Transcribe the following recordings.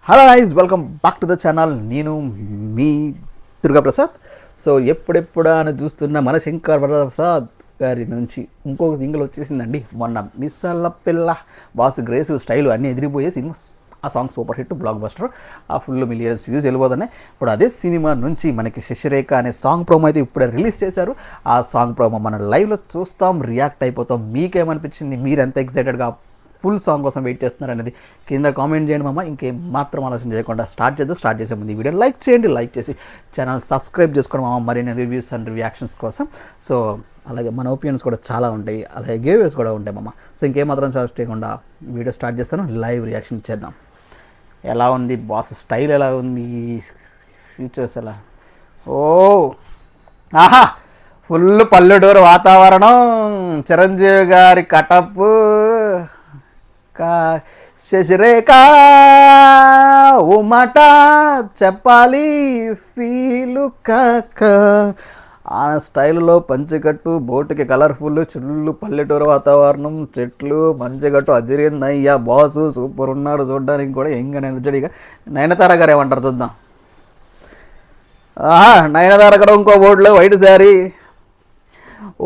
Hello guys, welcome back to the channel. నేను మీ Durgaprasad. So ఎప్పుడెప్పుడా అని చూస్తున్న మన శంకర్ ప్రసాద్ గారి నుంచి ఇంకొక సింగిల్ వచ్చేసిందండి. మొన్న మిస్సల్ల పిల్ల బాస్ గ్రేస్ స్టైల్ అన్నీ ఎదిరిపోయే సినిమా. ఆ song super hit, block buster, ఆ ఫుల్ మిలియన్స్ వ్యూస్ వెళ్ళిపోతున్నాయి. ఇప్పుడు అదే సినిమా నుంచి మనకి శశిరేఖ అనే సాంగ్ ప్రోమో అయితే ఇప్పుడే రిలీజ్ చేశారు. ఆ సాంగ్ ప్రోమో మనం లైవ్లో చూస్తాం, రియాక్ట్ అయిపోతాం. మీకేమనిపించింది? మీరు ఎంత ఎక్సైటెడ్గా ఫుల్ సాంగ్ కోసం వెయిట్ చేస్తున్నారు అనేది కింద కామెంట్ చేయండి మామ. ఇంకేం మాత్రం ఆలోచన చేయకుండా స్టార్ట్ చేసే ముందు ఈ వీడియో లైక్ చేయండి, లైక్ చేసి ఛానల్ సబ్స్క్రైబ్ చేసుకోండి మామ, మరిన్ని రివ్యూస్ అండ్ రియాక్షన్స్ కోసం. సో అలాగే మన ఒపీనియన్స్ కూడా చాలా ఉంటాయి, అలాగే గివ్వేస్ కూడా ఉంటాయి మామ. సో ఇంకేం మాత్రం చార్జ్ చేయకుండా వీడియో స్టార్ట్ చేస్తాను, లైవ్ రియాక్షన్ చేద్దాం. ఎలా ఉంది బాస్ స్టైల్, ఎలా ఉంది ఫీచర్స్, ఎలా ఓ ఆహా ఫుల్ పల్లెటూరు వాతావరణం, చిరంజీవి గారి కటప్, శశిరేఖ ఓ మాట చెప్పాలి ఫీలు కాక. ఆ స్టైల్లో పంచగట్టు, బోటుకి కలర్ఫుల్, చుళ్ళు, పల్లెటూరు వాతావరణం, చెట్లు, మంచిగట్టు అదిరిందయ్యా. బాసు సూపర్ ఉన్నాడు, చూడడానికి కూడా యంగ్ అండ్ ఎనర్జెటిక్గా. నయనతార గారు ఏమంటారు చూద్దాం. నయనతార గారు ఇంకో బోర్డులో వైట్ శారీ.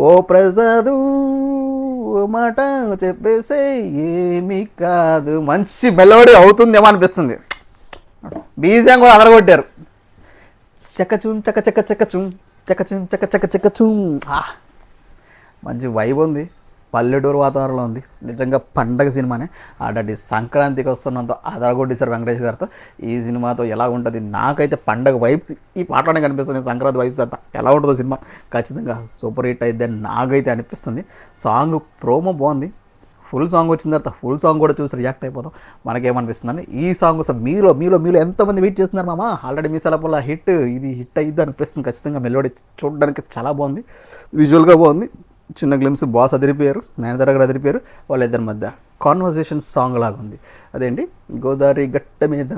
ఓ ప్రసాదు మాట చెప్పేసే ఏమీ కాదు. మంచి మెలోడీ అవుతుందేమో అనిపిస్తుంది. బీజం కూడా అదరగొట్టారు. చక్కచూం చక్క చక్క చక్కచూం చక్కచూం చక్క చక్క చక్కచూం. మంచి వైబ్ ఉంది, పల్లెటూరు వాతావరణంలో ఉంది. నిజంగా పండగ సినిమానే. ఆల్రెడీ సంక్రాంతికి వస్తున్నంత అదరగొట్టేశారు వెంకటేష్ గారితో. ఈ సినిమాతో ఎలా ఉంటుంది? నాకైతే పండగ వైబ్స్ ఈ పాటలోనే కనిపిస్తుంది. సంక్రాంతి వైబ్స్ అంతా ఎలా ఉంటుందో సినిమా ఖచ్చితంగా సూపర్ హిట్ అయితే నాకైతే అనిపిస్తుంది. సాంగ్ ప్రోమో బాగుంది. ఫుల్ సాంగ్ వచ్చిన తర్వాత ఫుల్ సాంగ్ కూడా చూసి రియాక్ట్ అయిపోతాం. మనకేమనిపిస్తుందని ఈ సాంగ్ కోసం మీలో ఎంతమంది వెయిట్ చేస్తున్నారు మామ? ఆల్రెడీ మీ సలపల్ల హిట్, ఇది హిట్ అయ్యిద్ది అనిపిస్తుంది ఖచ్చితంగా. మెలోడీ చూడడానికి చాలా బాగుంది, విజువల్గా బాగుంది. చిన్న గ్లిమ్స్, బాస్ అదిరిపోయారు, నయనతార గారు అదిరిపోయారు. వాళ్ళిద్దరి మధ్య కాన్వర్జేషన్ సాంగ్ లాగా ఉంది. అదేంటి గోదావరి గట్ట మీద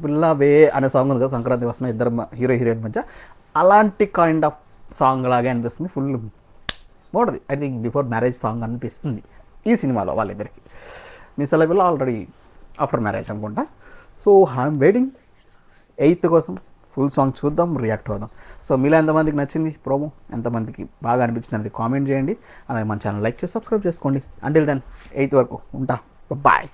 పిల్లవే అనే సాంగ్ ఉంది కదా, సంక్రాంతి వస్తున్న ఇద్దరు హీరో హీరోయిన్ మధ్య. అలాంటి కైండ్ ఆఫ్ సాంగ్ లాగే అనిపిస్తుంది. ఫుల్ బాగుంటుంది. I think before marriage song అనిపిస్తుంది ఈ సినిమాలో వాళ్ళిద్దరికి. మీ సెలవులో ఆల్రెడీ ఆఫ్టర్ మ్యారేజ్ అనుకుంటా. సో ఐఎమ్ వెయిటింగ్ 8th కోసం. ఫుల్ సాంగ్ చూద్దాం, రియాక్ట్ అవుదాం. సో మీలో ఎంతమందికి నచ్చింది ప్రోమో, ఎంతమందికి బాగా అనిపించింది అనేది కామెంట్ చేయండి. అలాగే మన ఛానల్ లైక్ చేసి సబ్స్క్రైబ్ చేసుకోండి. అంటిల్ దెన్ 8th వరకు ఉంటా, బాయ్.